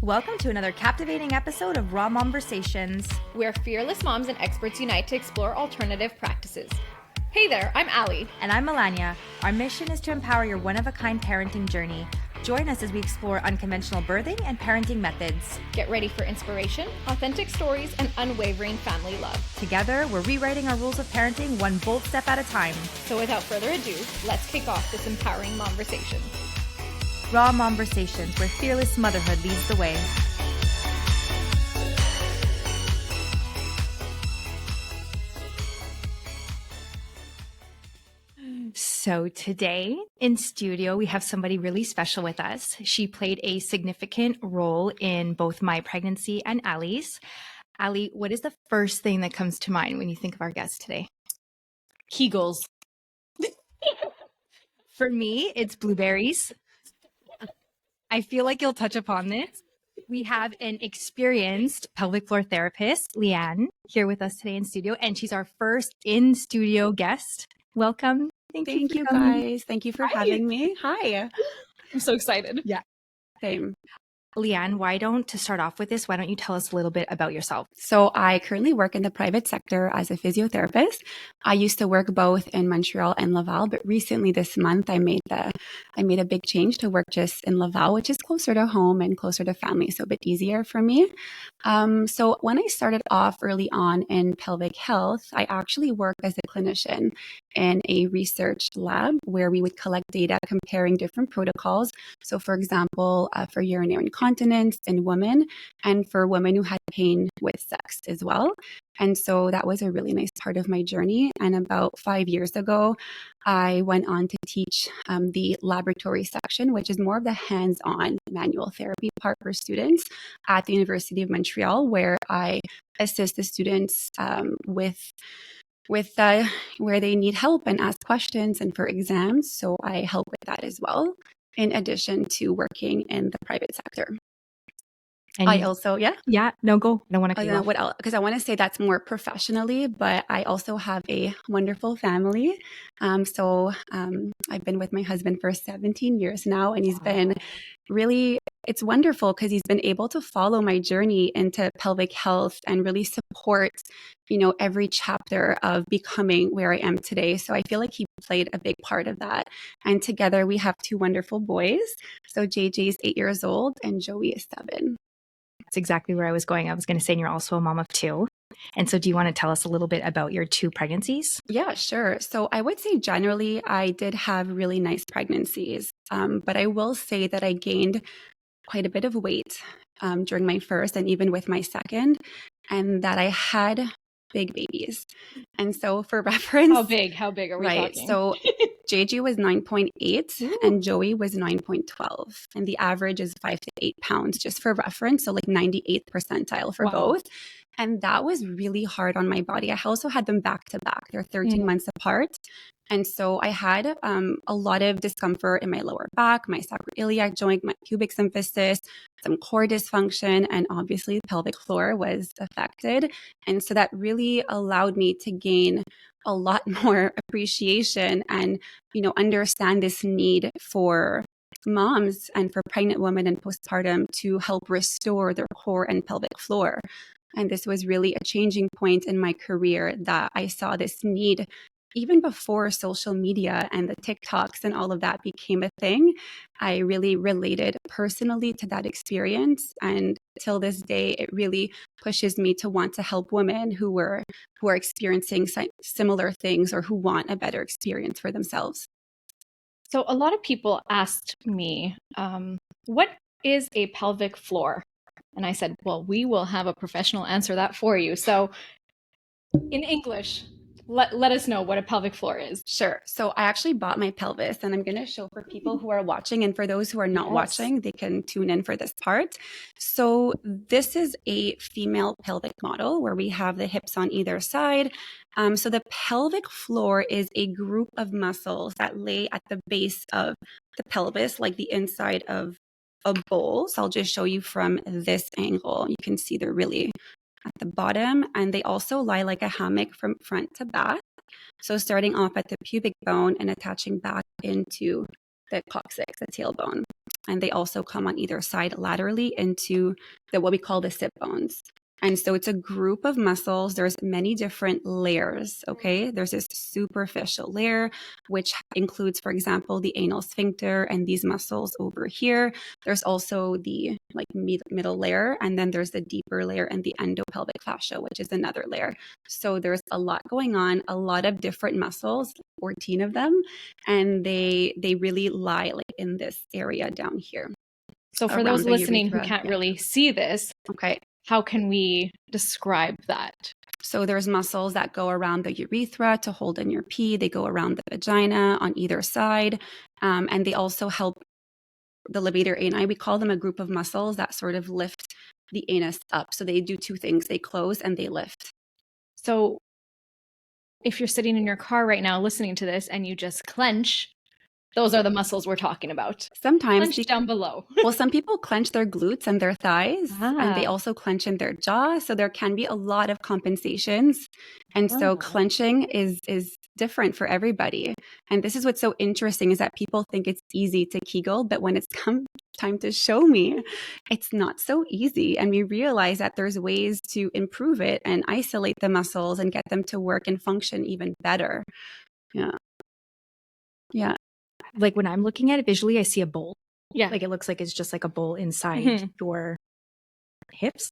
Welcome to another captivating episode of Raw Momversations, where fearless moms and experts unite to explore alternative practices. Hey there, I'm Allie. And I'm Melania. Our mission is to empower your one-of-a-kind parenting journey. Join us as we explore unconventional birthing and parenting methods. Get ready for inspiration, authentic stories, and unwavering family love. Together, we're rewriting our rules of parenting one bold step at a time. So without further ado, let's kick off this empowering momversation. Raw Momversations, where fearless motherhood leads the way. So today in studio, we have somebody really special with us. She played a significant role in both my pregnancy and Allie's. Allie, what is the first thing that comes to mind when you think of our guest today? Kegels. For me, it's blueberries. I feel like you'll touch upon this. We have an experienced pelvic floor therapist, Liane, here with us today in studio, and she's our first in-studio guest. Welcome. Thank you guys. Thank you for having me. Hi. I'm so excited. Yeah. Same. Liane, to start off with this, why don't you tell us a little bit about yourself? So I currently work in the private sector as a physiotherapist. I used to work both in Montreal and Laval, but recently this month I made a big change to work just in Laval, which is closer to home and closer to family, so a bit easier for me. So when I started off early on in pelvic health, I actually worked as a clinician in a research lab where we would collect data comparing different protocols. So for example, for urinary incontinence in women and for women who had pain with sex as well. And so that was a really nice part of my journey. And about 5 years ago, I went on to teach the laboratory section, which is more of the hands-on manual therapy part for students at the University of Montreal, where I assist the students with where they need help and ask questions and for exams. So I help with that as well, in addition to working in the private sector. And I also, go. I don't want to cut you off. What else? Because I want to say that's more professionally, but I also have a wonderful family. I've been with my husband for 17 years now, and he's been really, it's wonderful because he's been able to follow my journey into pelvic health and really support, every chapter of becoming where I am today. So I feel like he played a big part of that. And together we have 2 wonderful boys. So JJ is 8 years old and Joey is 7. That's exactly where I was going. I was going to say, and you're also a mom of 2. And so do you want to tell us a little bit about your 2 pregnancies? Yeah, sure. So I would say generally I did have really nice pregnancies, but I will say that I gained quite a bit of weight during my first and even with my second, and that I had big babies. And so for reference... How big are we talking? So JJ was 9.8 and Joey was 9.12. And the average is 5 to 8 pounds, just for reference. So like 98th percentile for both. And that was really hard on my body. I also had them back to back. They're 13 months apart. And so I had a lot of discomfort in my lower back, my sacroiliac joint, my pubic symphysis, some core dysfunction, and obviously the pelvic floor was affected. And so that really allowed me to gain a lot more appreciation and, understand this need for moms and for pregnant women and postpartum to help restore their core and pelvic floor. And this was really a changing point in my career that I saw this need even before social media and the TikToks and all of that became a thing. I really related personally to that experience. And till this day, it really pushes me to want to help women who are experiencing similar things or who want a better experience for themselves. So a lot of people asked me, what is a pelvic floor? And I said, well, we will have a professional answer that for you. So in English, let us know what a pelvic floor is. Sure. So I actually bought my pelvis, and I'm going to show for people who are watching, and for those who are not watching, they can tune in for this part. So this is a female pelvic model where we have the hips on either side. So the pelvic floor is a group of muscles that lay at the base of the pelvis, like the inside of a bowl. So I'll just show you from this angle. You can see they're really at the bottom, and they also lie like a hammock from front to back. So starting off at the pubic bone and attaching back into the coccyx, the tailbone. And they also come on either side laterally into what we call the sit bones. And so it's a group of muscles. There's many different layers, okay? There's this superficial layer, which includes, for example, the anal sphincter and these muscles over here. There's also the middle layer, and then there's the deeper layer and the endopelvic fascia, which is another layer. So there's a lot going on, a lot of different muscles, 14 of them, and they really lie in this area down here. So for those listening who can't really see this, okay, how can we describe that? So there's muscles that go around the urethra to hold in your pee. They go around the vagina on either side. And they also help the levator ani. We call them a group of muscles that sort of lift the anus up. So they do two things. They close and they lift. So if you're sitting in your car right now listening to this and you just clench, those are the muscles we're talking about. Sometimes clench down below. Well, some people clench their glutes and their thighs, and they also clench in their jaw. So there can be a lot of compensations. And so clenching is different for everybody. And this is what's so interesting is that people think it's easy to Kegel, but when it's time to show me, it's not so easy. And we realize that there's ways to improve it and isolate the muscles and get them to work and function even better. Yeah. Yeah. Like when I'm looking at it visually, I see a bowl. Yeah. Like it looks like it's just like a bowl inside your hips.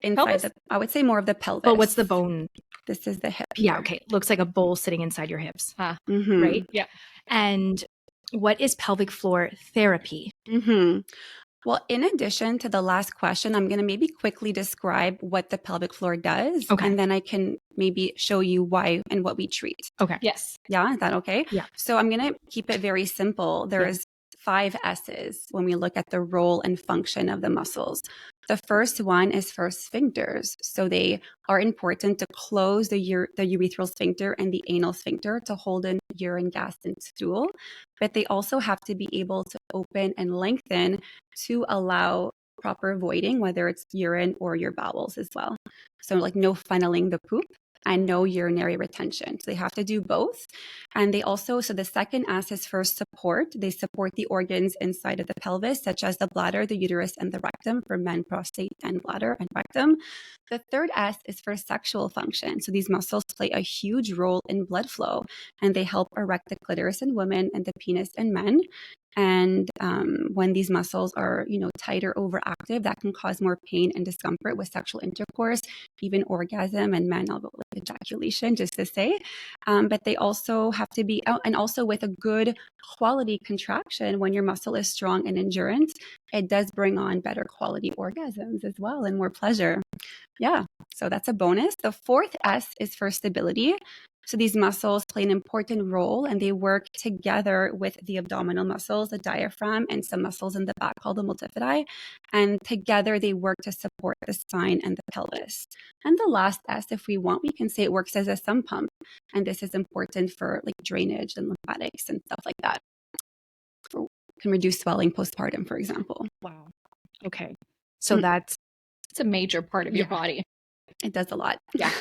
Inside I would say more of the pelvis. But what's the bone? This is the hip. Yeah. Okay. Looks like a bowl sitting inside your hips. Mm-hmm. Right? Yeah. And what is pelvic floor therapy? Mm-hmm. Well, in addition to the last question, I'm going to maybe quickly describe what the pelvic floor does. Okay. And then I can maybe show you why and what we treat. Okay. Yes. Yeah. Is that okay? Yeah. So I'm going to keep it very simple. There's 5 S's when we look at the role and function of the muscles. The first one is for sphincters. So they are important to close the urethral sphincter and the anal sphincter to hold in urine, gas, and stool. But they also have to be able to open and lengthen to allow proper voiding, whether it's urine or your bowels as well. So like no funneling the poop and no urinary retention. So they have to do both. And they also, so the second S is for support. They support the organs inside of the pelvis, such as the bladder, the uterus, and the rectum for men, prostate, and bladder and rectum. The third S is for sexual function. So these muscles play a huge role in blood flow, and they help erect the clitoris in women and the penis in men. And when these muscles are, tight or overactive, that can cause more pain and discomfort with sexual intercourse, even orgasm, and men, like ejaculation, just to say. But they also have to be out, and also with a good quality contraction, when your muscle is strong and endurance, it does bring on better quality orgasms as well and more pleasure. Yeah, so that's a bonus. The fourth S is for stability. So these muscles play an important role, and they work together with the abdominal muscles, the diaphragm, and some muscles in the back called the multifidi. And together they work to support the spine and the pelvis. And the last S, if we want, we can say it works as a sump pump. And this is important for like drainage and lymphatics and stuff like that. Can reduce swelling postpartum, for example. Wow. Okay. So it's a major part of your body. It does a lot. Yeah.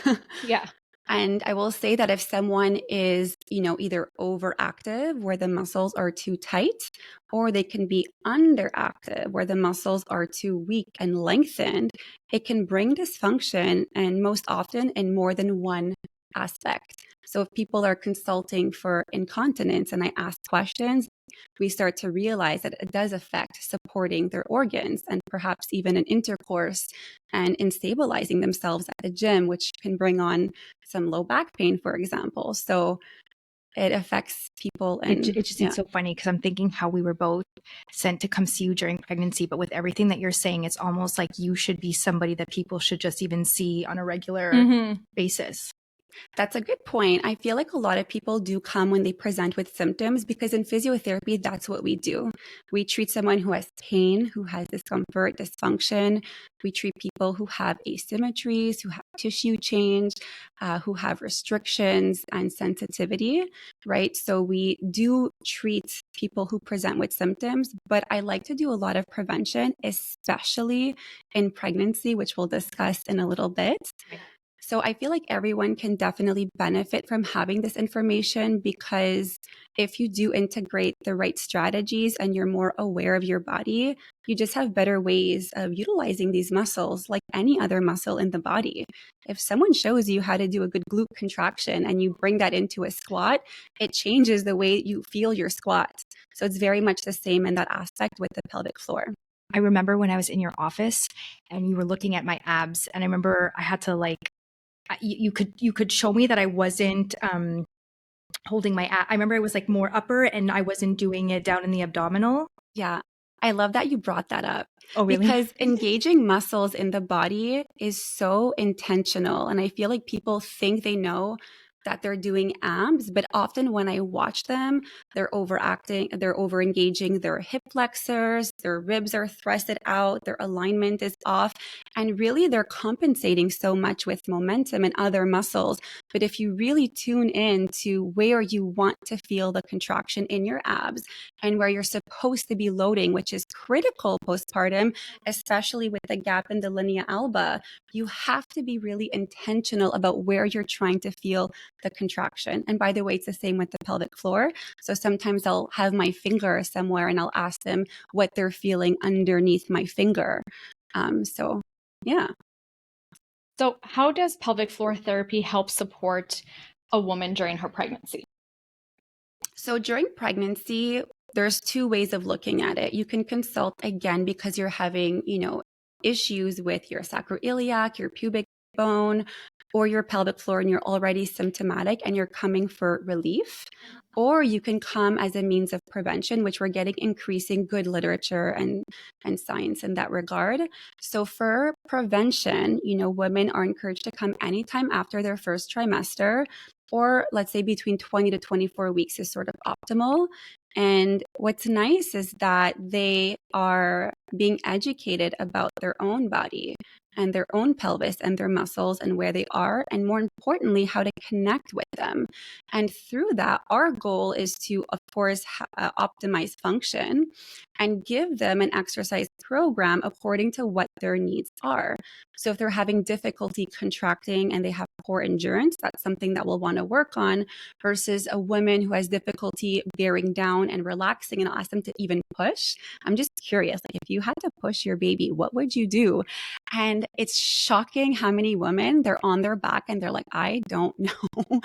Yeah. And I will say that if someone is, either overactive where the muscles are too tight, or they can be underactive where the muscles are too weak and lengthened, it can bring dysfunction, and most often in more than one aspect. So if people are consulting for incontinence and I ask questions, we start to realize that it does affect supporting their organs and perhaps even in intercourse and in stabilizing themselves at the gym, which can bring on some low back pain, for example. So it affects people. And it's so funny because I'm thinking how we were both sent to come see you during pregnancy, but with everything that you're saying, it's almost like you should be somebody that people should just even see on a regular basis. That's a good point. I feel like a lot of people do come when they present with symptoms because in physiotherapy, that's what we do. We treat someone who has pain, who has discomfort, dysfunction. We treat people who have asymmetries, who have tissue change, who have restrictions and sensitivity, right? So we do treat people who present with symptoms, but I like to do a lot of prevention, especially in pregnancy, which we'll discuss in a little bit. So I feel like everyone can definitely benefit from having this information, because if you do integrate the right strategies and you're more aware of your body, you just have better ways of utilizing these muscles like any other muscle in the body. If someone shows you how to do a good glute contraction and you bring that into a squat, it changes the way you feel your squat. So it's very much the same in that aspect with the pelvic floor. I remember when I was in your office and you were looking at my abs, and I remember I had to you could show me that I wasn't holding my I remember it was like more upper and I wasn't doing it down in the abdominal. Yeah. I love that you brought that up. Oh, really? Because engaging muscles in the body is so intentional. And I feel like people think they know that they're doing abs, but often when I watch them, they're overacting, they're over engaging their hip flexors, their ribs are thrusted out, their alignment is off, and really they're compensating so much with momentum and other muscles. But if you really tune in to where you want to feel the contraction in your abs and where you're supposed to be loading, which is critical postpartum, especially with the gap in the linea alba, you have to be really intentional about where you're trying to feel the contraction. And by the way, it's the same with the pelvic floor. So sometimes I'll have my finger somewhere and I'll ask them what they're feeling underneath my finger. Yeah. So how does pelvic floor therapy help support a woman during her pregnancy? So during pregnancy, there's two ways of looking at it. You can consult again because you're having, issues with your sacroiliac, your pubic bone, or your pelvic floor, and you're already symptomatic and you're coming for relief. Or you can come as a means of prevention, which we're getting increasing good literature and science in that regard. So for prevention, women are encouraged to come anytime after their first trimester, or let's say between 20 to 24 weeks is sort of optimal. And what's nice is that they are being educated about their own body and their own pelvis and their muscles and where they are, and more importantly, how to connect with them. And through that, our goal is to, of course, optimize function and give them an exercise program according to what their needs are. So if they're having difficulty contracting and they have poor endurance, that's something that we'll want to work on, versus a woman who has difficulty bearing down and relaxing, and I'll ask them to even push. I'm just curious, like if you had to push your baby, what would you do? And it's shocking how many women, they're on their back and they're like, I don't know,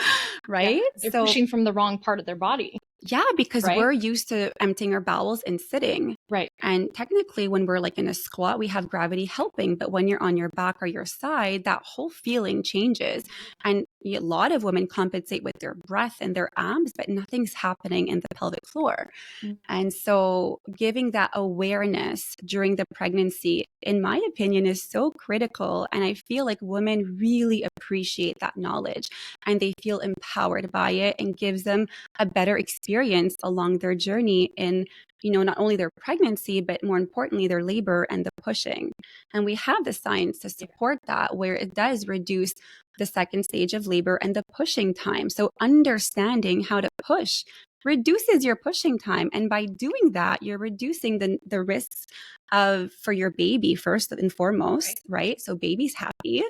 right? Yeah, they're pushing from the wrong part of their body. Yeah, because we're used to emptying our bowels and sitting. Right. And technically, when we're like in a squat, we have gravity helping. But when you're on your back or your side, that whole feeling changes. And a lot of women compensate with their breath and their abs, but nothing's happening in the pelvic floor. Mm-hmm. And so giving that awareness during the pregnancy, in my opinion, is so critical. And I feel like women really appreciate that knowledge and they feel empowered by it, and gives them a better experience along their journey in, not only their pregnancy, but more importantly, their labor and the pushing. And we have the science to support that, where it does reduce the second stage of labor and the pushing time. So understanding how to push reduces your pushing time. And by doing that, you're reducing the risks for your baby first and foremost, right? So baby's happy,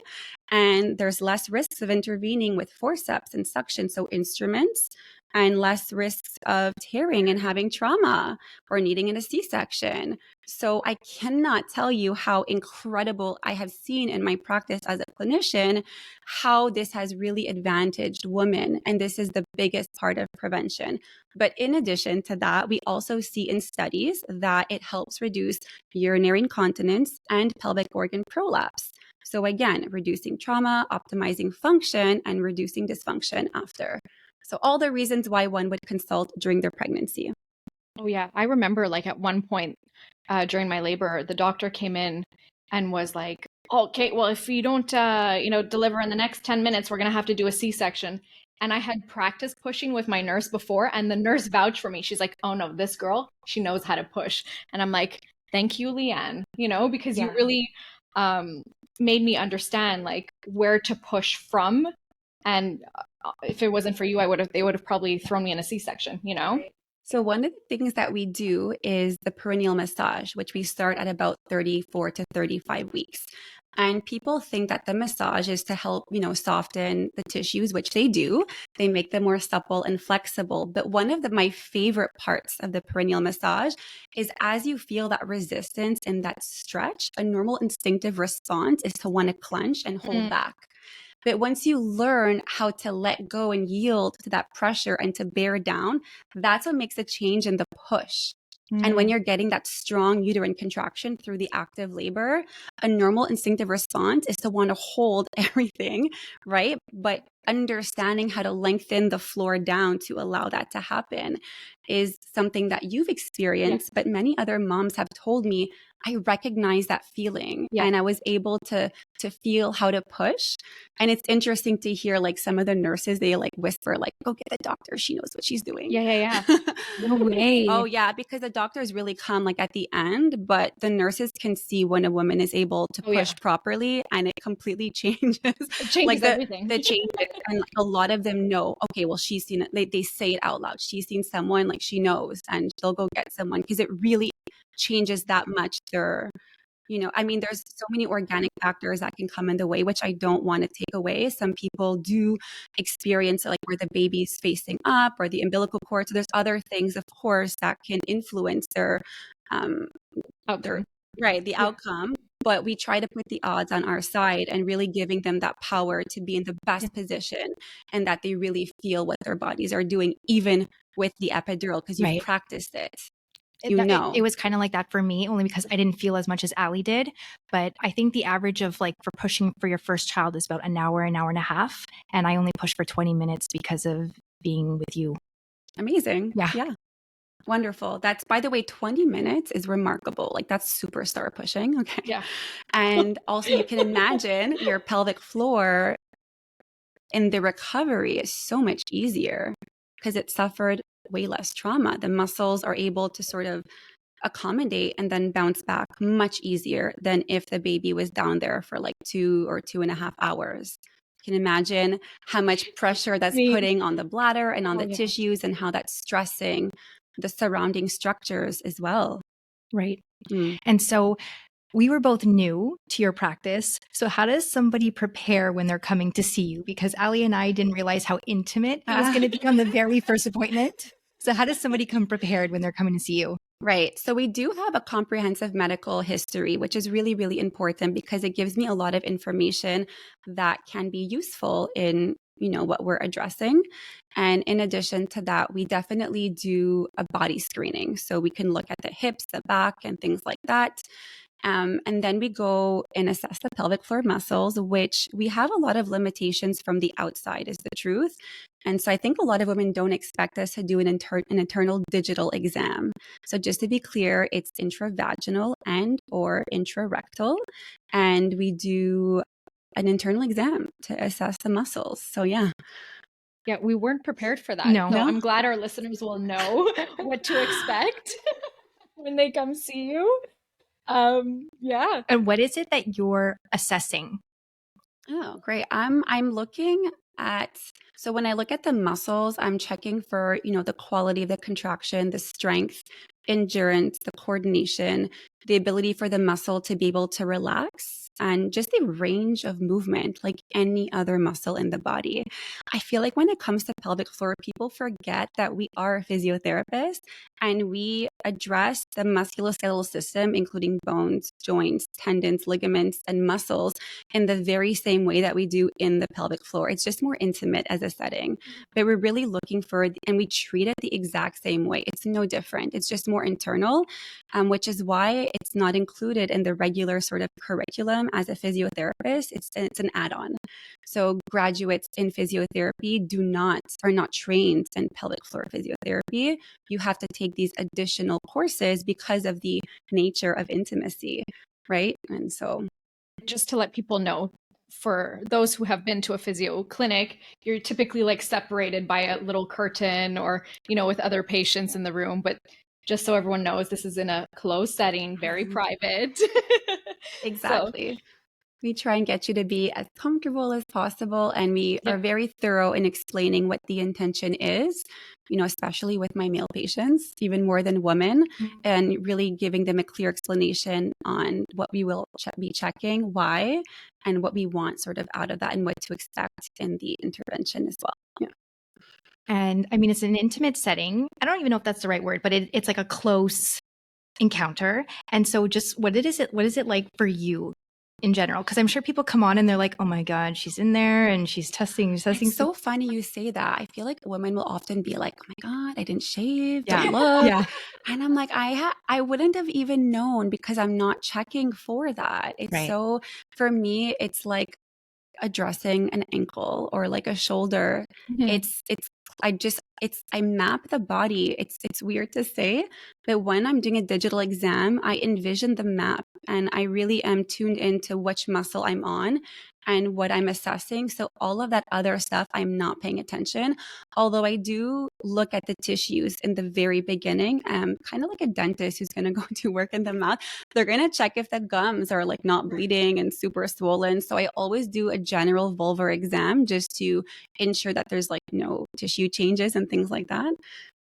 and there's less risks of intervening with forceps and suction, so instruments, and less risks of tearing and having trauma or needing a C-section. So I cannot tell you how incredible I have seen in my practice as a clinician, how this has really advantaged women. And this is the biggest part of prevention. But in addition to that, we also see in studies that it helps reduce urinary incontinence and pelvic organ prolapse. So again, reducing trauma, optimizing function, and reducing dysfunction after. So all the reasons why one would consult during their pregnancy. Oh yeah, I remember like at one point during my labor, the doctor came in and was like, okay, well, if you don't, deliver in the next 10 minutes, we're going to have to do a C-section. And I had practiced pushing with my nurse before, and the nurse vouched for me. She's like, oh no, this girl, she knows how to push. And I'm like, thank you, Liane, because you really made me understand like where to push from. And if it wasn't for you, they would have probably thrown me in a C-section, So one of the things that we do is the perineal massage, which we start at about 34 to 35 weeks. And people think that the massage is to help, soften the tissues, which they do. They make them more supple and flexible. But one of my favorite parts of the perineal massage is as you feel that resistance and that stretch, a normal instinctive response is to want to clench and hold back. But once you learn how to let go and yield to that pressure and to bear down, that's what makes a change in the push. And when you're getting that strong uterine contraction through the active labor, a normal instinctive response is to want to hold everything, right? But understanding how to lengthen the floor down to allow that to happen is something that you've experienced, but many other moms have told me, I recognize that feeling and I was able to feel how to push. And it's interesting to hear like some of the nurses, they like whisper like, go get the doctor. She knows what she's doing. Yeah. No way. Oh yeah. Because the doctors really come like at the end, but the nurses can see when a woman is able to push properly and it completely changes. It changes like everything. The changes. And like, a lot of them know, okay, well, she's seen it. They say it out loud. She's seen someone, like she knows, and they'll go get someone because it really changes that much their, there's so many organic factors that can come in the way, which I don't want to take away. Some people do experience like where the baby's facing up or the umbilical cord. So there's other things, of course, that can influence their outcome. The outcome. But we try to put the odds on our side and really giving them that power to be in the best position and that they really feel what their bodies are doing, even with the epidural, because you've practiced it. It was kind of like that for me, only because I didn't feel as much as Allie did. But I think the average of like for pushing for your first child is about an hour and a half. And I only pushed for 20 minutes because of being with you. Amazing. Yeah. Wonderful. That's, by the way, 20 minutes is remarkable. Like that's superstar pushing. Okay. Yeah. And also you can imagine your pelvic floor in the recovery is so much easier because it suffered way less trauma. The muscles are able to sort of accommodate and then bounce back much easier than if the baby was down there for like 2 or 2.5 hours. You can imagine how much pressure that's putting on the bladder and on the tissues and how that's stressing the surrounding structures as well. Right. And so we were both new to your practice. So how does somebody prepare when they're coming to see you? Because Allie and I didn't realize how intimate it was going to be on the very first appointment. So how does somebody come prepared when they're coming to see you? Right. So we do have a comprehensive medical history, which is really, really important because it gives me a lot of information that can be useful in, what we're addressing. And in addition to that, we definitely do a body screening. So we can look at the hips, the back, and things like that. And then we go and assess the pelvic floor muscles, which we have a lot of limitations from the outside, is the truth. And so I think a lot of women don't expect us to do an internal digital exam. So just to be clear, it's intravaginal and or intrarectal. And we do an internal exam to assess the muscles. So yeah. Yeah, we weren't prepared for that. No. So I'm glad our listeners will know what to expect when they come see you. Yeah. And what is it that you're assessing? Oh, great. I'm looking at, so when I look at the muscles, I'm checking for, the quality of the contraction, the strength, endurance, the coordination, the ability for the muscle to be able to relax, and just the range of movement like any other muscle in the body. I feel like when it comes to pelvic floor, people forget that we are physiotherapists and we address the musculoskeletal system, including bones, joints, tendons, ligaments, and muscles in the very same way that we do in the pelvic floor. It's just more intimate as a setting, but we're really looking for, and we treat it the exact same way. It's no different. It's just more internal, which is why it's not included in the regular sort of curriculum as a physiotherapist. It's an add-on. So graduates in physiotherapy are not trained in pelvic floor physiotherapy. You have to take these additional courses because of the nature of intimacy, right? And so just to let people know, for those who have been to a physio clinic, you're typically like separated by a little curtain or, with other patients in the room. But just so everyone knows, this is in a closed setting, very private. Exactly. We try and get you to be as comfortable as possible. And we are very thorough in explaining what the intention is, especially with my male patients, even more than women, and really giving them a clear explanation on what we will be checking, why, and what we want sort of out of that and what to expect in the intervention as well. Yeah. And I mean, it's an intimate setting. I don't even know if that's the right word, but it's like a close encounter. And so just what is it like for you in general? Because I'm sure people come on and they're like, oh my God, she's in there and she's testing. It's so funny you say that. I feel like women will often be like, oh my God, I didn't shave, don't look. Yeah. And I'm like, I wouldn't have even known because I'm not checking for that. It's Right. so, for me, it's like addressing an ankle or like a shoulder. I map the body. It's weird to say, but when I'm doing a digital exam, I envision the map and I really am tuned into which muscle I'm on and what I'm assessing. So all of that other stuff, I'm not paying attention. Although I do look at the tissues in the very beginning, kind of like a dentist who's going to go to work in the mouth. They're going to check if the gums are like not bleeding and super swollen. So I always do a general vulvar exam just to ensure that there's like no tissue changes and things like that.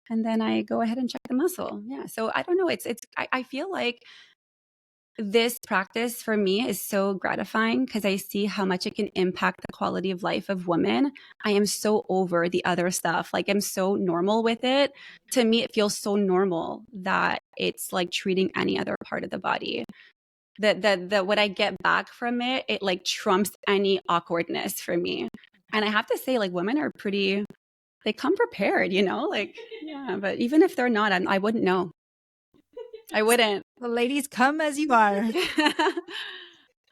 And then I go ahead and check the muscle. Yeah. So I don't know. I feel like this practice for me is so gratifying because I see how much it can impact the quality of life of women. I am so over the other stuff. Like I'm so normal with it. To me, it feels so normal that it's like treating any other part of the body. That what I get back from it, it like trumps any awkwardness for me. And I have to say, like women are they come prepared, like, yeah, but even if they're not, I wouldn't know. I wouldn't. The ladies, come as you are.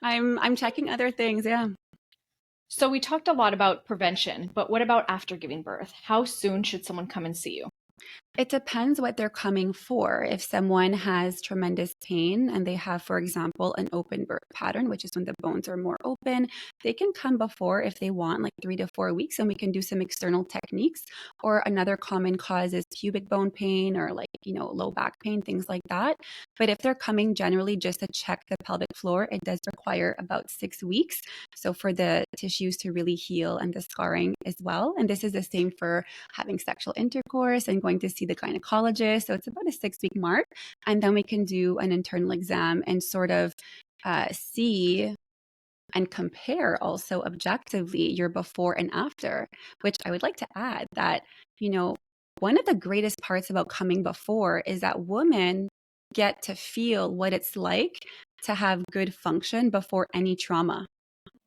I'm checking other things. Yeah. So we talked a lot about prevention, but what about after giving birth? How soon should someone come and see you? It depends what they're coming for. If someone has tremendous pain and they have, for example, an open birth pattern, which is when the bones are more open, they can come before if they want, like 3 to 4 weeks, and we can do some external techniques. Or another common cause is pubic bone pain or like, low back pain, things like that. But if they're coming generally just to check the pelvic floor, it does require about 6 weeks. So for the tissues to really heal and the scarring as well. And this is the same for having sexual intercourse and going to see the gynecologist. So it's about a 6-week mark. And then we can do an internal exam and sort of see and compare also objectively your before and after, which I would like to add that, one of the greatest parts about coming before is that women get to feel what it's like to have good function before any trauma.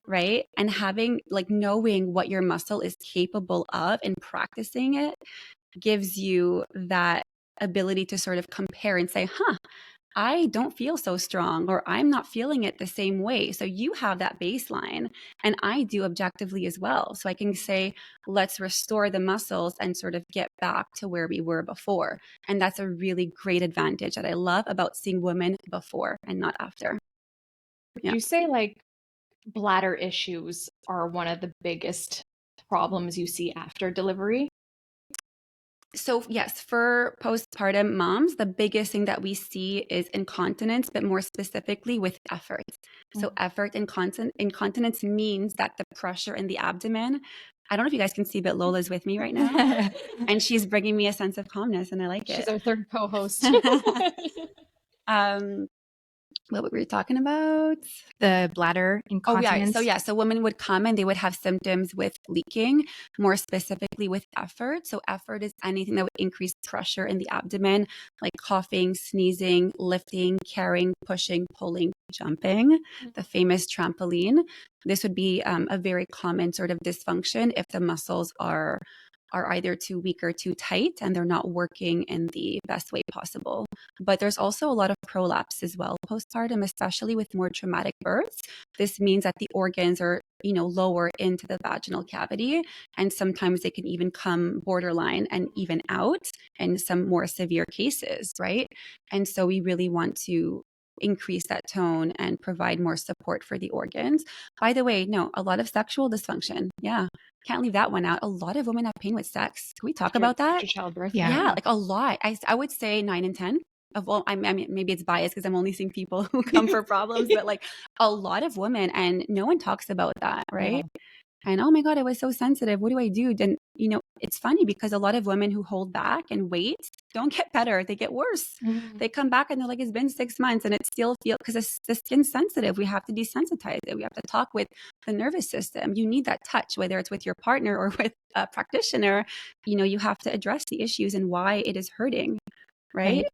Right. And having like knowing what your muscle is capable of and practicing it gives you that ability to sort of compare and say, I don't feel so strong, or I'm not feeling it the same way. So you have that baseline and I do objectively as well. So I can say, let's restore the muscles and sort of get back to where we were before. And that's a really great advantage that I love about seeing women before and not after. You say like bladder issues are one of the biggest problems you see after delivery? So yes, for postpartum moms, the biggest thing that we see is incontinence, but more specifically with effort. So effort incontinence means that the pressure in the abdomen, I don't know if you guys can see, but Lola's with me right now. And she's bringing me a sense of calmness and I like it. She's our third co-host. What were we talking about? The bladder incontinence. So women would come and they would have symptoms with leaking, more specifically with effort. So effort is anything that would increase pressure in the abdomen, like coughing, sneezing, lifting, carrying, pushing, pulling, jumping, the famous trampoline. This would be a very common sort of dysfunction if the muscles are either too weak or too tight and they're not working in the best way possible. But there's also a lot of prolapse as well postpartum, especially with more traumatic births. This means that the organs are, lower into the vaginal cavity, and sometimes they can even come borderline and even out in some more severe cases, right? And so we really want to increase that tone and provide more support for the organs. By the way, no, a lot of sexual dysfunction. Yeah. Can't leave that one out. A lot of women have pain with sex. Can we talk about that? After childbirth. Yeah. Yeah, like a lot. I would say 9 in 10. well, I mean, maybe it's biased because I'm only seeing people who come for problems, but like a lot of women, and no one talks about that, right? And oh my God, I was so sensitive. What do I do? Then, you know, it's funny because a lot of women who hold back and wait don't get better. They get worse. They come back and they're like, it's been 6 months and it still feels, because the skin's sensitive. We have to desensitize it. We have to talk with the nervous system. You need that touch, whether it's with your partner or with a practitioner. You know, you have to address the issues and why it is hurting, right?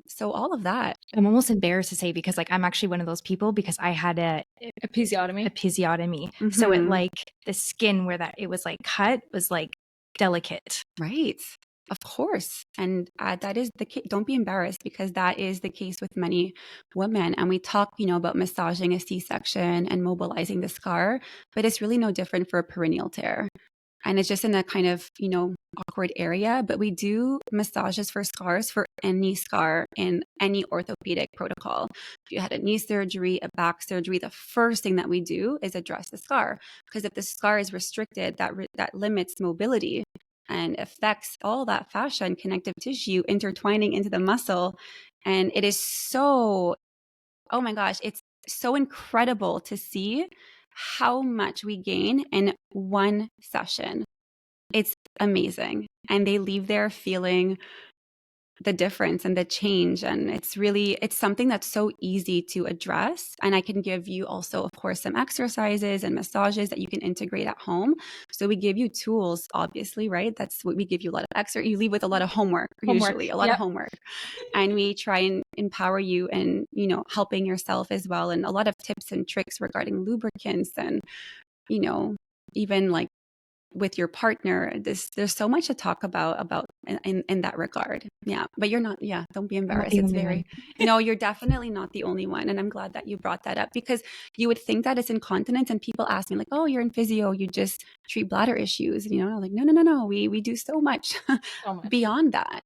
So all of that. I'm almost embarrassed to say, because like I'm actually one of those people, because I had a episiotomy. So it like the skin where that it was like cut was like delicate. Right. Of course. And that is the case. Don't be embarrassed, because that is the case with many women. And we talk, you know, about massaging a C-section and mobilizing the scar, but it's really no different for a perineal tear. And it's just in a kind of, you know, awkward area, but we do massages for scars for any scar in any orthopedic protocol. If you had a knee surgery, a back surgery, the first thing that we do is address the scar, because if the scar is restricted, that limits mobility and affects all that fascia and connective tissue intertwining into the muscle. And it is so, oh my gosh, it's so incredible to see how much we gain in one session. It's amazing. And they leave there feeling the difference and the change. And it's something that's so easy to address. And I can give you also, of course, some exercises and massages that you can integrate at home. So we give you tools, obviously, right? That's what we give you, a lot of exercise. You leave with a lot of homework. Usually a lot of homework. And we try and empower you and, you know, helping yourself as well. And a lot of tips and tricks regarding lubricants and, you know, even like with your partner. There's so much to talk about in that regard. Yeah. But you're not, don't be embarrassed. It's very, no, you're definitely not the only one. And I'm glad that you brought that up, because you would think that it's incontinence, and people ask me like, oh, you're in physio, you just treat bladder issues. And, you know, like, no, we do so much beyond that.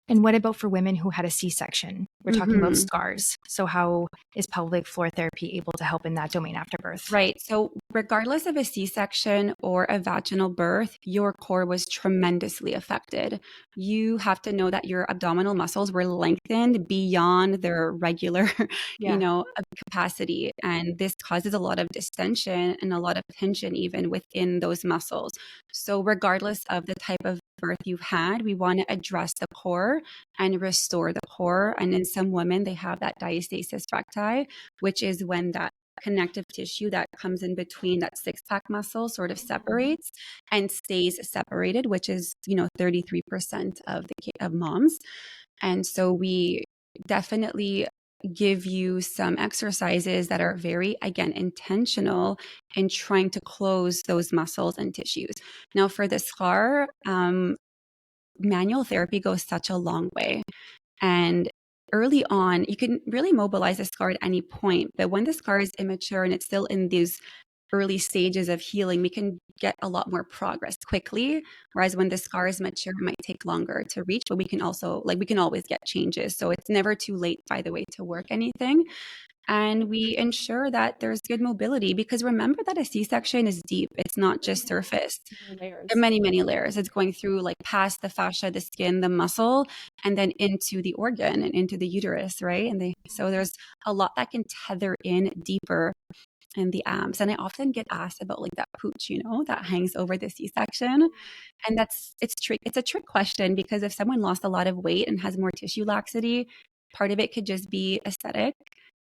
And what about for women who had a C-section? We're talking about scars. So how is pelvic floor therapy able to help in that domain after birth? Right. So regardless of a C-section or a vaginal birth, your core was tremendously affected. You have to know that your abdominal muscles were lengthened beyond their regular, you know, capacity. And this causes a lot of distension and a lot of tension even within those muscles. So regardless of the type of birth you've had, we want to address the core and restore the core. And in some women, they have that diastasis recti, which is when that connective tissue that comes in between that six-pack muscle sort of separates and stays separated, which is, you know, 33% of moms. And so we definitely give you some exercises that are very, again, intentional in trying to close those muscles and tissues. Now, for the scar, manual therapy goes such a long way. And early on, you can really mobilize a scar at any point. But when the scar is immature and it's still in these early stages of healing, we can get a lot more progress quickly. Whereas when the scar is mature, it might take longer to reach, but we can also, we can always get changes. So it's never too late, by the way, to work anything. And we ensure that there's good mobility, because remember that a C-section is deep. It's not just surface. There are many, many layers. It's going through like past the fascia, the skin, the muscle, and then into the organ and into the uterus, right? And so there's a lot that can tether in deeper in the abs. And I often get asked about like that pooch, you know, that hangs over the C-section. And it's a trick question, because if someone lost a lot of weight and has more tissue laxity, part of it could just be aesthetic,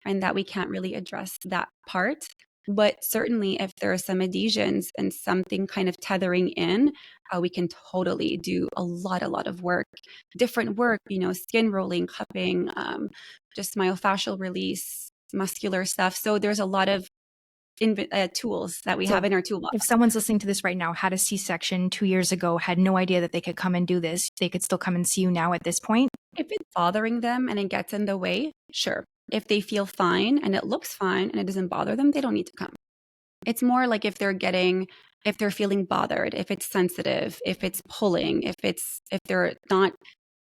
and that we can't really address that part. But certainly if there are some adhesions and something kind of tethering in, we can totally do a lot of work, different work, you know, skin rolling, cupping, just myofascial release, muscular stuff. So there's a lot of tools that we have in our toolbox. If someone's listening to this right now, had a C-section 2 years ago, had no idea that they could come and do this, they could still come and see you now at this point? If it's bothering them and it gets in the way, sure. If they feel fine and it looks fine and it doesn't bother them, they don't need to come. It's more like if they're feeling bothered, if it's sensitive, if it's pulling, if they're not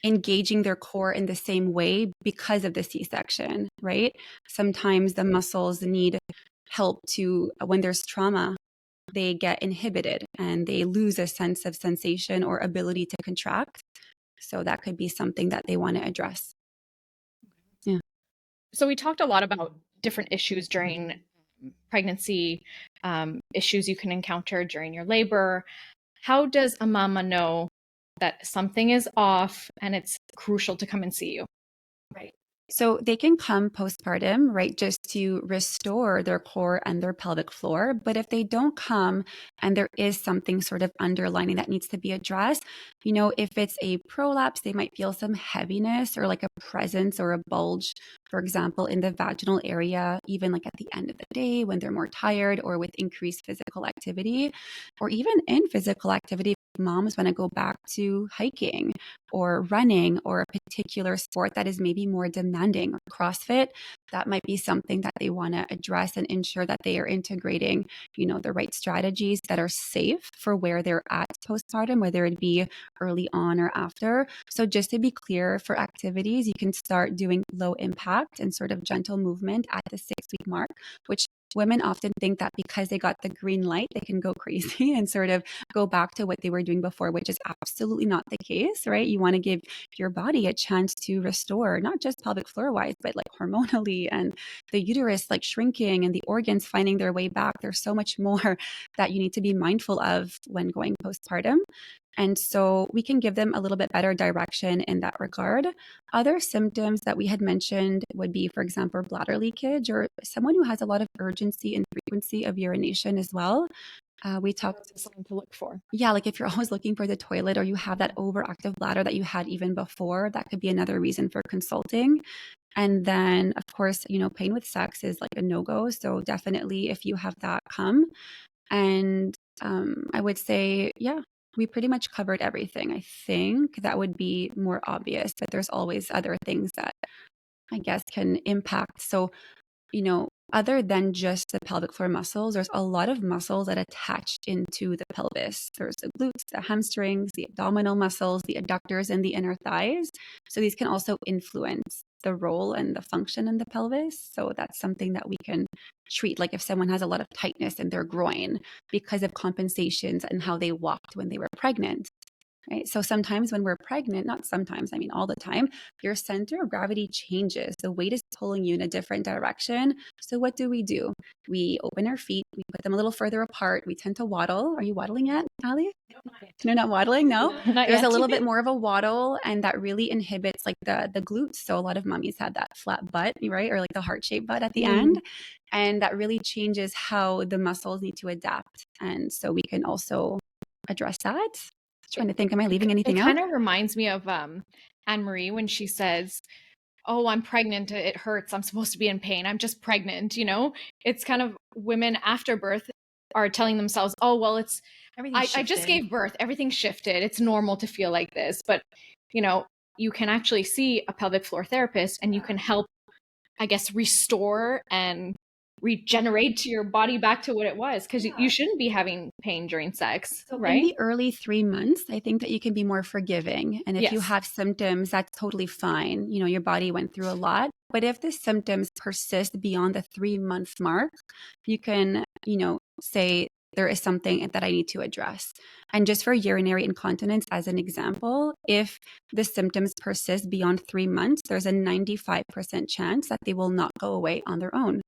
engaging their core in the same way because of the C-section, right? Sometimes the muscles need help when there's trauma, they get inhibited and they lose a sense of sensation or ability to contract. So that could be something that they want to address. Yeah. So we talked a lot about different issues during pregnancy, issues you can encounter during your labor. How does a mama know that something is off and it's crucial to come and see you? Right. So they can come postpartum, right, just to restore their core and their pelvic floor. But if they don't come and there is something sort of underlining that needs to be addressed, if it's a prolapse, they might feel some heaviness or like a presence or a bulge, for example, in the vaginal area, even like at the end of the day when they're more tired or with increased physical activity, or even in physical activity. Moms want to go back to hiking or running or a particular sport that is maybe more demanding or CrossFit, that might be something that they want to address and ensure that they are integrating, the right strategies that are safe for where they're at postpartum, whether it be early on or after. So just to be clear, for activities, you can start doing low impact and sort of gentle movement at the 6-week mark, which women often think that because they got the green light, they can go crazy and sort of go back to what they were doing before, which is absolutely not the case, right? You want to give your body a chance to restore, not just pelvic floor wise, but like hormonally and the uterus like shrinking and the organs finding their way back. There's so much more that you need to be mindful of when going postpartum. And so we can give them a little bit better direction in that regard. Other symptoms that we had mentioned would be, for example, bladder leakage or someone who has a lot of urgency and frequency of urination as well. We talked something to look for. Yeah, like if you're always looking for the toilet or you have that overactive bladder that you had even before, that could be another reason for consulting. And then, of course, pain with sex is like a no-go. So definitely if you have that, come. And I would say, yeah, we pretty much covered everything. I think that would be more obvious, but there's always other things that I guess can impact. So, other than just the pelvic floor muscles, there's a lot of muscles that attach into the pelvis. There's the glutes, the hamstrings, the abdominal muscles, the adductors, and the inner thighs. So these can also influence the role and the function in the pelvis. So that's something that we can treat. Like if someone has a lot of tightness in their groin because of compensations and how they walked when they were pregnant. Right. So sometimes when we're pregnant, not sometimes, I mean all the time, your center of gravity changes. The weight is pulling you in a different direction. So what do? We open our feet, we put them a little further apart. We tend to waddle. Are you waddling yet, Ali? No, not waddling. No, Not there's yet. a little bit more of a waddle, and that really inhibits like the glutes. So a lot of mummies have that flat butt, right, or like the heart-shaped butt at the end, and that really changes how the muscles need to adapt. And so we can also address that. Trying to think, am I leaving anything It out? kind of reminds me of Anne-Marie when she says, "Oh, I'm pregnant. It hurts. I'm supposed to be in pain. I'm just pregnant." It's kind of women after birth are telling themselves, "Oh, well, I just gave birth. Everything shifted. It's normal to feel like this." But you can actually see a pelvic floor therapist, and you can help, I guess, restore and regenerate to your body back to what it was, because you shouldn't be having pain during sex, right? In the early 3 months, I think that you can be more forgiving. And if you Yes. have symptoms, that's totally fine. Your body went through a lot. But if the symptoms persist beyond the 3-month mark, you can, say there is something that I need to address. And just for urinary incontinence, as an example, if the symptoms persist beyond 3 months, there's a 95% chance that they will not go away on their own.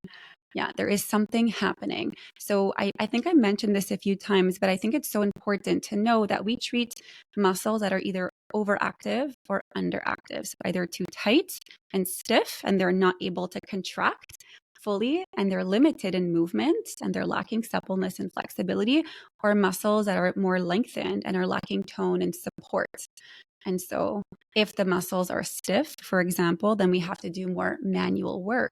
Yeah, there is something happening. So I think I mentioned this a few times, but I think it's so important to know that we treat muscles that are either overactive or underactive. So either too tight and stiff and they're not able to contract fully and they're limited in movement and they're lacking suppleness and flexibility, or muscles that are more lengthened and are lacking tone and support. And so if the muscles are stiff, for example, then we have to do more manual work,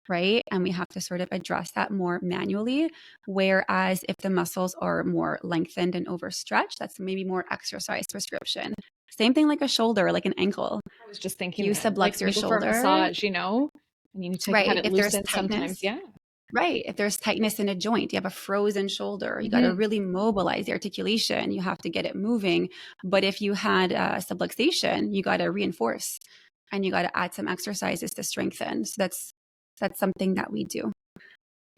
right? And we have to sort of address that more manually. Whereas if the muscles are more lengthened and overstretched, that's maybe more exercise prescription. Same thing like a shoulder, like an ankle. I was just thinking, You sublux your maybe for a shoulder. massage, and you need to Right. cut it If loose there's sometimes. tightness. Yeah. Right. If there's tightness in a joint, you have a frozen shoulder, you got to really mobilize the articulation. You have to get it moving. But if you had subluxation, you got to reinforce and you got to add some exercises to strengthen. So that's something that we do.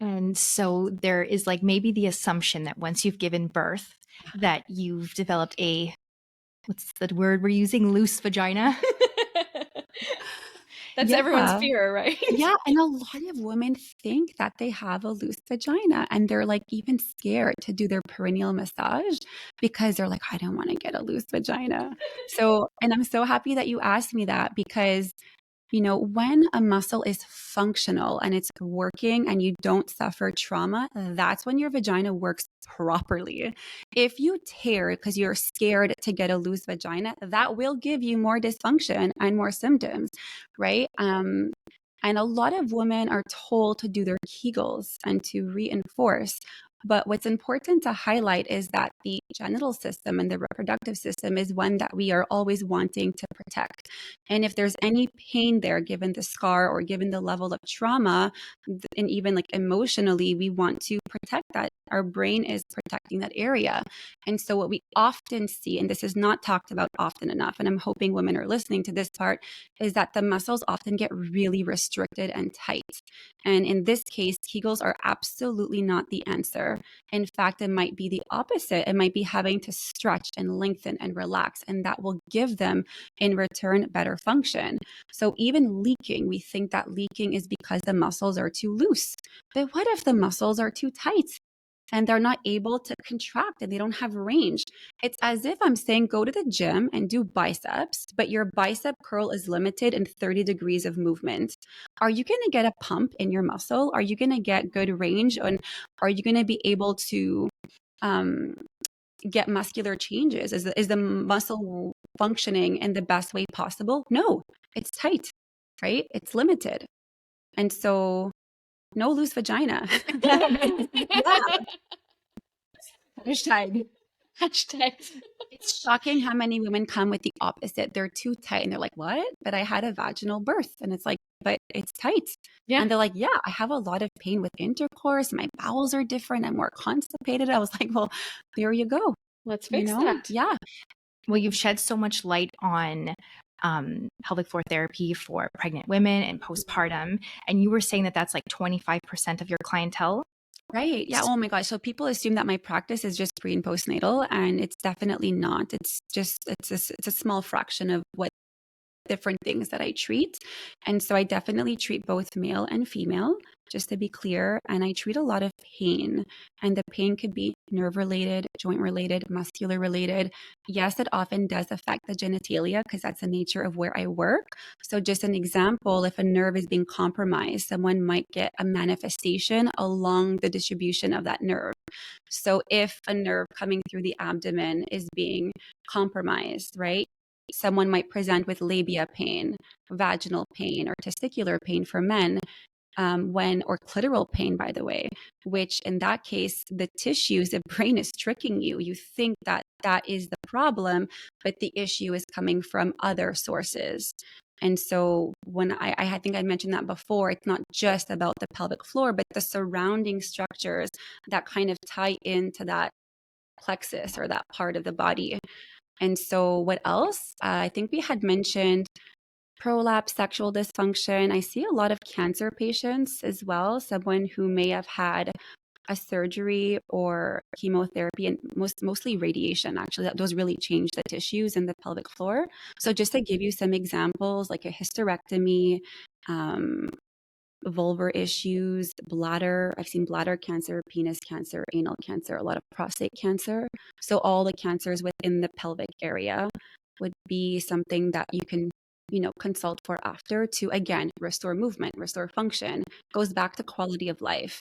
And so there is like maybe the assumption that once you've given birth, that you've developed a what's the word we're using? Loose vagina. That's everyone's fear, right? Yeah. And a lot of women think that they have a loose vagina and they're like even scared to do their perineal massage because they're like, I don't want to get a loose vagina. So, and I'm so happy that you asked me that because when a muscle is functional and it's working and you don't suffer trauma, that's when your vagina works properly. If you tear because you're scared to get a loose vagina, that will give you more dysfunction and more symptoms, right? And a lot of women are told to do their Kegels and to reinforce. But what's important to highlight is that the genital system and the reproductive system is one that we are always wanting to protect. And if there's any pain there, given the scar or given the level of trauma, and even like emotionally, we want to protect that. Our brain is protecting that area. And so what we often see, and this is not talked about often enough, and I'm hoping women are listening to this part, is that the muscles often get really restricted and tight. And in this case, Kegels are absolutely not the answer. In fact, it might be the opposite. It might be having to stretch and lengthen and relax, and that will give them in return better function. So even leaking, we think that leaking is because the muscles are too loose. But what if the muscles are too tight? And they're not able to contract and they don't have range. It's as if I'm saying, go to the gym and do biceps, but your bicep curl is limited in 30 degrees of movement. Are you going to get a pump in your muscle? Are you going to get good range? And are you going to be able to get muscular changes? Is the muscle functioning in the best way possible? No, it's tight, right? It's limited. And so no loose vagina. Yeah. Hashtag. It's shocking how many women come with the opposite. They're too tight and they're like, what? But I had a vaginal birth. And it's like, but it's tight. Yeah. And they're like, yeah, I have a lot of pain with intercourse. My bowels are different. I'm more constipated. I was like, well, there you go. Let's fix that. Yeah. Well, you've shed so much light on pelvic floor therapy for pregnant women and postpartum. And you were saying that that's like 25% of your clientele. Right. Yeah. Oh my gosh. So people assume that my practice is just pre and postnatal, and it's definitely not. It's a small fraction of what different things that I treat. And so I definitely treat both male and female, just to be clear. And I treat a lot of pain. And the pain could be nerve related, joint related, muscular related. Yes, it often does affect the genitalia because that's the nature of where I work. So just an example, if a nerve is being compromised, someone might get a manifestation along the distribution of that nerve. So if a nerve coming through the abdomen is being compromised, right? Someone might present with labia pain, vaginal pain, or testicular pain for men, or clitoral pain, by the way, which in that case, the tissues, the brain is tricking you. You think that that is the problem, but the issue is coming from other sources. And so when I think I mentioned that before, it's not just about the pelvic floor, but the surrounding structures that kind of tie into that plexus or that part of the body. And so what else? I think we had mentioned prolapse, sexual dysfunction. I see a lot of cancer patients as well, someone who may have had a surgery or chemotherapy and mostly radiation. Actually, those really change the tissues in the pelvic floor. So just to give you some examples, like a hysterectomy, vulvar issues, bladder. I've seen bladder cancer, penis cancer, anal cancer, a lot of prostate cancer. So all the cancers within the pelvic area would be something that you can, consult for after to, again, restore movement, restore function. Goes back to quality of life,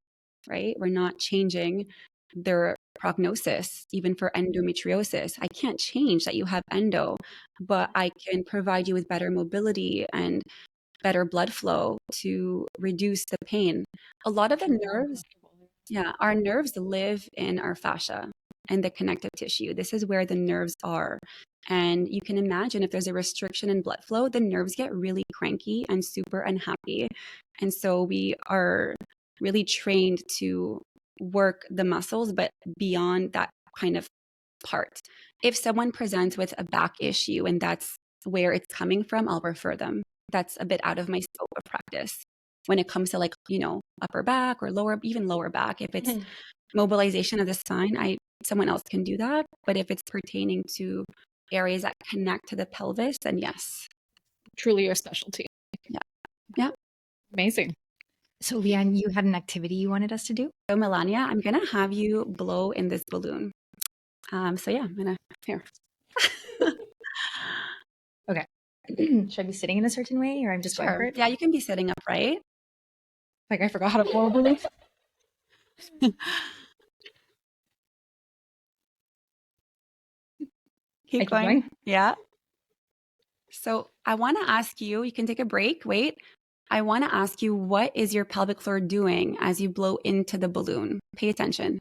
right? We're not changing their prognosis, even for endometriosis. I can't change that you have endo, but I can provide you with better mobility and better blood flow to reduce the pain. A lot of the nerves, our nerves live in our fascia and the connective tissue. This is where the nerves are. And you can imagine if there's a restriction in blood flow, the nerves get really cranky and super unhappy. And so we are really trained to work the muscles, but beyond that kind of part. If someone presents with a back issue and that's where it's coming from, I'll refer them. That's a bit out of my scope of practice. When it comes to upper back or even lower back, if it's mobilization of the spine, someone else can do that. But if it's pertaining to areas that connect to the pelvis, then yes. Truly your specialty. Yeah. Yeah. Amazing. So Liane, you had an activity you wanted us to do? So Melania, I'm going to have you blow in this balloon. So yeah, I'm going to, here. Okay. Should I be sitting in a certain way or I'm just going for it? Yeah, you can be sitting upright. Like I forgot how to blow a balloon. Keep going. Yeah. So I want to ask you, you can take a break. Wait. I want to ask you, what is your pelvic floor doing as you blow into the balloon? Pay attention.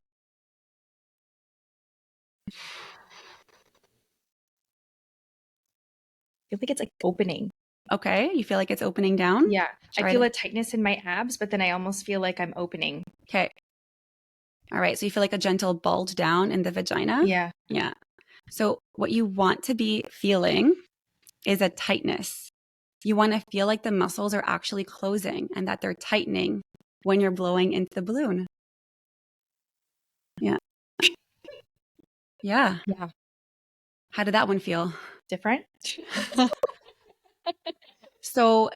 I feel like it's like opening. Okay. You feel like it's opening down? Yeah. I feel a tightness in my abs, but then I almost feel like I'm opening. Okay. All right. So you feel like a gentle bulge down in the vagina? Yeah. Yeah. So what you want to be feeling is a tightness. You want to feel like the muscles are actually closing and that they're tightening when you're blowing into the balloon. Yeah. Yeah. Yeah. How did that one feel? Different? So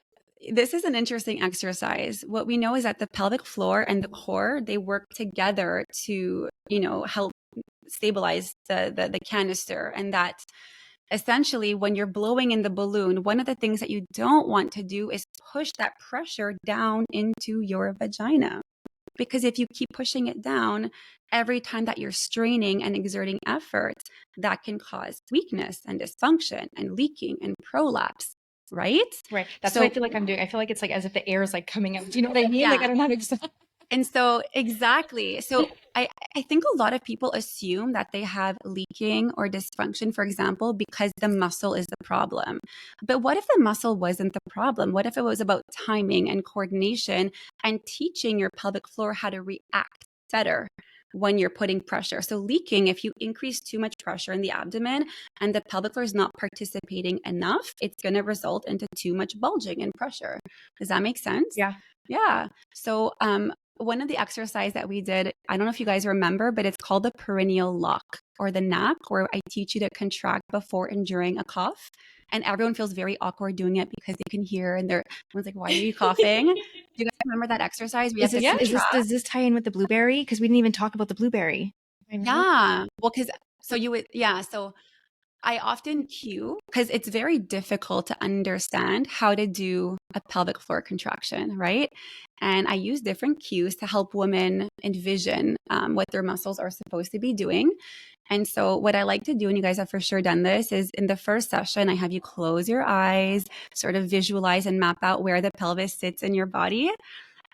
this is an interesting exercise. What we know is that the pelvic floor and the core, they work together to, help stabilize the canister, and that essentially when you're blowing in the balloon, one of the things that you don't want to do is push that pressure down into your vagina. Because if you keep pushing it down, every time that you're straining and exerting effort, that can cause weakness and dysfunction and leaking and prolapse, right? Right. That's what I feel like I'm doing. I feel like it's like as if the air is like coming out. Do you know what I mean? Yeah. Like I don't know how to explain. And so, exactly. So I think a lot of people assume that they have leaking or dysfunction, for example, because the muscle is the problem. But what if the muscle wasn't the problem? What if it was about timing and coordination and teaching your pelvic floor how to react better when you're putting pressure? So leaking, if you increase too much pressure in the abdomen and the pelvic floor is not participating enough, it's going to result into too much bulging and pressure. Does that make sense? Yeah. Yeah. So, one of the exercise that we did, I don't know if you guys remember, but it's called the perineal lock or the knack, where I teach you to contract before and during a cough. And everyone feels very awkward doing it because they can hear and everyone's like, why are you coughing? Do you guys remember that exercise? Does this tie in with the blueberry? Because we didn't even talk about the blueberry. Yeah. Well, so I often cue, because it's very difficult to understand how to do a pelvic floor contraction, right? And I use different cues to help women envision what their muscles are supposed to be doing. And so what I like to do, and you guys have for sure done this, is in the first session, I have you close your eyes, sort of visualize and map out where the pelvis sits in your body.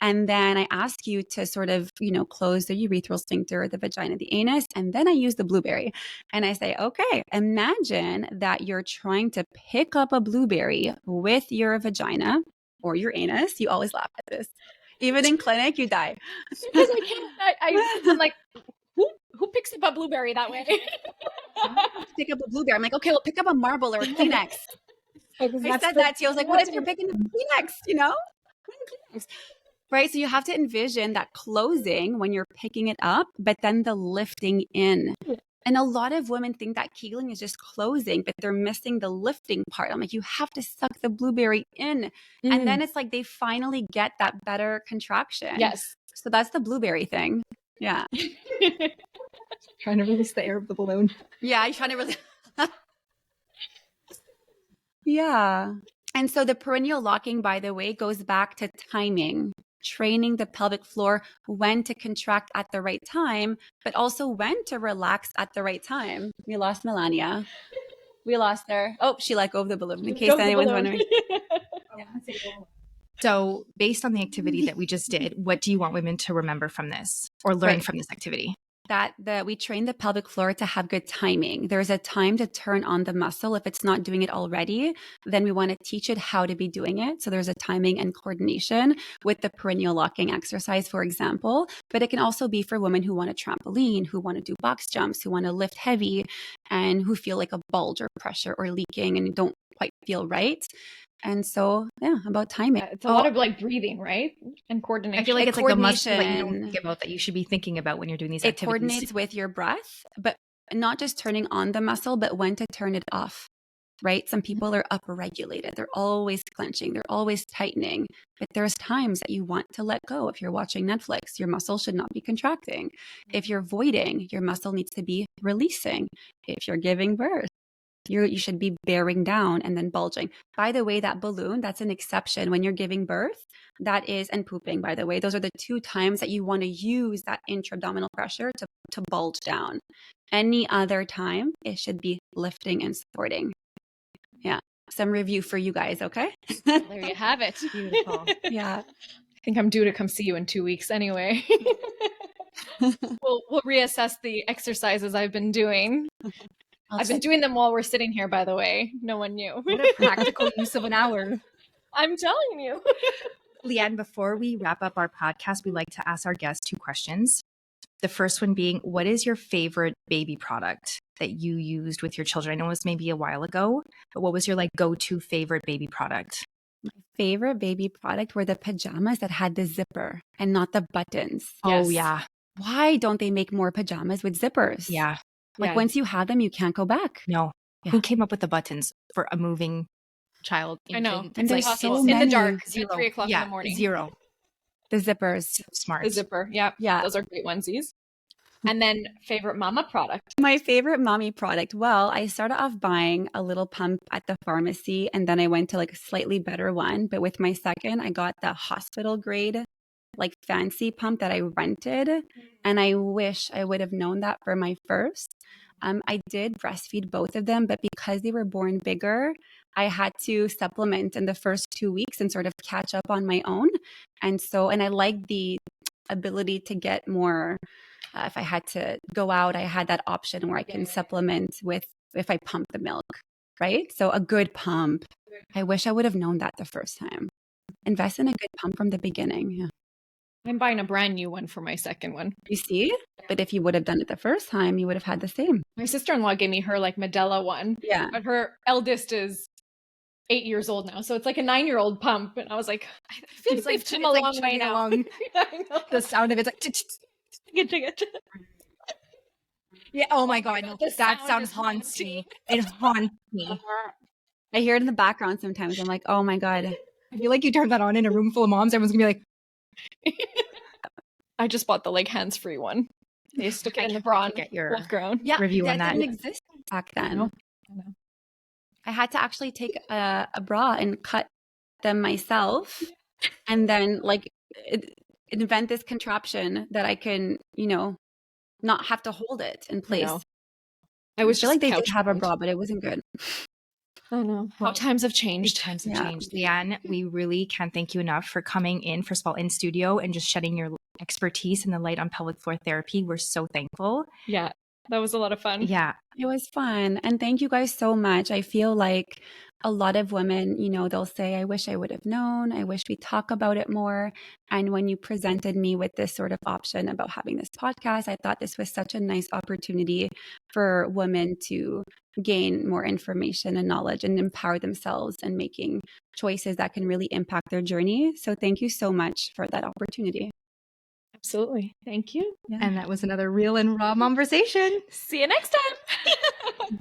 And then I ask you to sort of, close the urethral sphincter, the vagina, the anus. And then I use the blueberry. And I say, okay, imagine that you're trying to pick up a blueberry with your vagina or your anus. You always laugh at this. Even in clinic, you die. Because I'm like, who picks up a blueberry that way? Pick up a blueberry. I'm like, okay, well, pick up a marble or a Kleenex. I said that to you. I was like, what if you're picking up a Kleenex, Kleenex. Right. So you have to envision that closing when you're picking it up, but then the lifting in. And a lot of women think that Kegling is just closing, but they're missing the lifting part. I'm like, you have to suck the blueberry in. And then it's like they finally get that better contraction. Yes. So that's the blueberry thing. Yeah. Trying to release the air of the balloon. Yeah. You're trying to release. Yeah. And so the perineal locking, by the way, goes back to timing. Training the pelvic floor when to contract at the right time, but also when to relax at the right time. We lost Melania. We lost her. Oh, she let go of the balloon, in case anyone's wondering. So based on the activity that we just did, what do you want women to remember from this or learn from this activity? That we train the pelvic floor to have good timing. There's a time to turn on the muscle. If it's not doing it already, then we want to teach it how to be doing it. So there's a timing and coordination with the perineal locking exercise, for example. But it can also be for women who want a trampoline, who want to do box jumps, who want to lift heavy, and who feel like a bulge or pressure or leaking and don't quite feel right. And so, yeah, about timing. It's a lot of like breathing, right? And coordination. I feel like it's like the muscle that you don't think about that you should be thinking about when you're doing these activities. It coordinates with your breath, but not just turning on the muscle, but when to turn it off, right? Some people are upregulated. They're always clenching. They're always tightening. But there's times that you want to let go. If you're watching Netflix, your muscle should not be contracting. If you're voiding, your muscle needs to be releasing. If you're giving birth, you should be bearing down and then bulging. By the way, that balloon, that's an exception when you're giving birth. That is, and pooping, by the way, those are the two times that you want to use that intra-abdominal pressure to bulge down. Any other time, it should be lifting and supporting. Yeah. Some review for you guys, okay? There you have it. Beautiful. Yeah. I think I'm due to come see you in 2 weeks anyway. We'll reassess the exercises I've been doing. I've been doing them while we're sitting here, by the way. No one knew. What a practical use of an hour. I'm telling you. Liane, before we wrap up our podcast, we like to ask our guests 2 questions. The first one being, what is your favorite baby product that you used with your children? I know it was maybe a while ago, but what was your go-to favorite baby product? My favorite baby product were the pajamas that had the zipper and not the buttons. Oh, yeah. Why don't they make more pajamas with zippers? Yeah. Once you have them, you can't go back. No. Yeah. Who came up with the buttons for a moving child? I know. And there's so in many. the dark, Zero. at 3 o'clock in the morning. 0. The zippers. Smart. The zipper. Yeah. Yeah. Those are great onesies. And then favorite mama product. My favorite mommy product. Well, I started off buying a little pump at the pharmacy and then I went to a slightly better one. But with my second, I got the hospital grade, fancy pump that I rented. And I wish I would have known that for my first. I did breastfeed both of them, but because they were born bigger, I had to supplement in the first 2 weeks and sort of catch up on my own. And I like the ability to get more. If I had to go out, I had that option where I can supplement with if I pump the milk, right? So a good pump. I wish I would have known that the first time. Invest in a good pump from the beginning. Yeah. I'm buying a brand new one for my second one. You see? But if you would have done it the first time, you would have had the same. My sister-in-law gave me her Medela one. Yeah. But her eldest is 8 years old now. So it's a 9-year-old pump. And I was like, I feel like they've come a long way now. I know. The sound of it's yeah. Oh my God. No, that sound haunts me. It haunts me. I hear it in the background sometimes. I'm like, oh my God. I feel like you turn that on in a room full of moms. Everyone's gonna be like, I just bought the hands-free one. They stick it in the bra and get your ground. Yeah, review on that. Didn't exist back then. I had to actually take a bra and cut them myself, and then invent this contraption that I can, not have to hold it in place. I was feel like they did have a bra, but it wasn't good. I know. How times have changed. Times have changed. Liane, we really can't thank you enough for coming in, first of all, in studio and just shedding your expertise and the light on pelvic floor therapy. We're so thankful. Yeah, that was a lot of fun. Yeah. It was fun. And thank you guys so much. I feel like a lot of women, they'll say, I wish I would have known. I wish we talk about it more. And when you presented me with this sort of option about having this podcast, I thought this was such a nice opportunity for women to gain more information and knowledge and empower themselves and making choices that can really impact their journey. So thank you so much for that opportunity. Absolutely. Thank you. And that was another real and raw conversation. See you next time.